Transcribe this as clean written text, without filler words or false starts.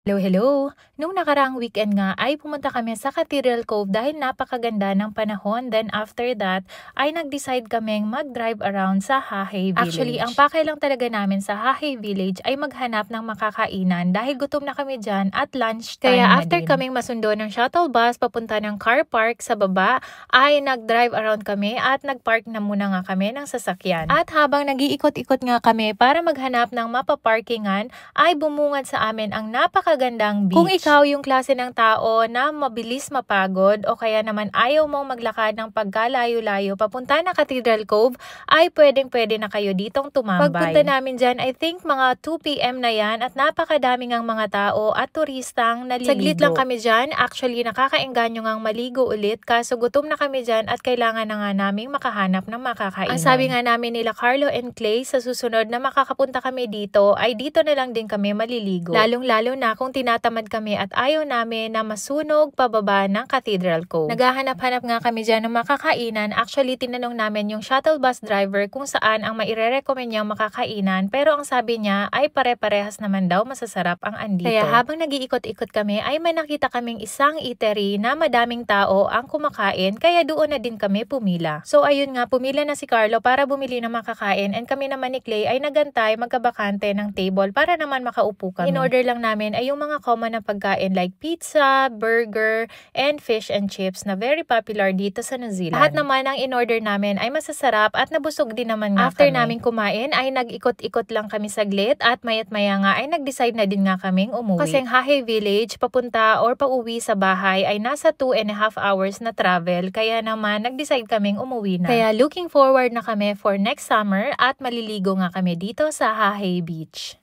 Hello, hello! Nung nakaraang weekend nga ay pumunta kami sa Cathedral Cove dahil napakaganda ng panahon. Then after that ay nag-decide kaming mag-drive around sa Hahay Village. Actually, ang pakay lang talaga namin sa Hahay Village ay maghanap ng makakainan dahil gutom na kami dyan at lunch time. Kaya after kaming masundo ng shuttle bus papunta ng car park sa baba ay nag-drive around kami at nag-park na muna nga kami ng sasakyan. At habang nag-iikot-ikot nga kami para maghanap ng mapaparkingan ay bumungad sa amin ang napakagandang beach. Kung ikaw yung klase ng tao na mabilis mapagod o kaya naman ayaw mong maglakad ng pagkalayo-layo papunta na Cathedral Cove, ay pwedeng-pwede na kayo ditong tumambay. Pagpunta namin dyan, I think mga 2 PM na yan at napakadaming ang mga tao at turistang naliligo. Saglit lang kami dyan. Actually, nakakaengganyo ngang maligo ulit kaso gutom na kami dyan at kailangan na nga naming makahanap ng makakainan. Ang sabi nga namin nila Carlo and Clay, sa susunod na makakapunta kami dito, ay dito na lang din kami maliligo. Lalong-lalo na kung tinatamad kami at ayaw namin na masunog pababa ng Cathedral Cove. Naghahanap-hanap nga kami dyan ng makakainan. Actually, tinanong namin yung shuttle bus driver kung saan ang maire-recommend niyang makakainan, pero ang sabi niya ay pare-parehas naman daw masasarap ang andito. Kaya habang nag-iikot-ikot kami ay may nakita kaming isang eatery na madaming tao ang kumakain, kaya doon na din kami pumila. So ayun nga, pumila na si Carlo para bumili ng makakain and kami naman ni Clay ay nagantay magkabakante ng table para naman makaupo kami. In-order lang namin ay yung mga common na pagkain like pizza, burger, and fish and chips na very popular dito sa New Zealand. Lahat naman ang in-order namin ay masasarap at nabusog din naman nga after namin kumain ay nag-ikot-ikot lang kami saglit at mayat maya nga ay nag-decide na din nga kaming umuwi. Kasi ang Hahay Village papunta or pauwi sa bahay ay nasa 2.5 hours na travel, kaya naman nag-decide kaming umuwi na. Kaya looking forward na kami for next summer at maliligo nga kami dito sa Hahay Beach.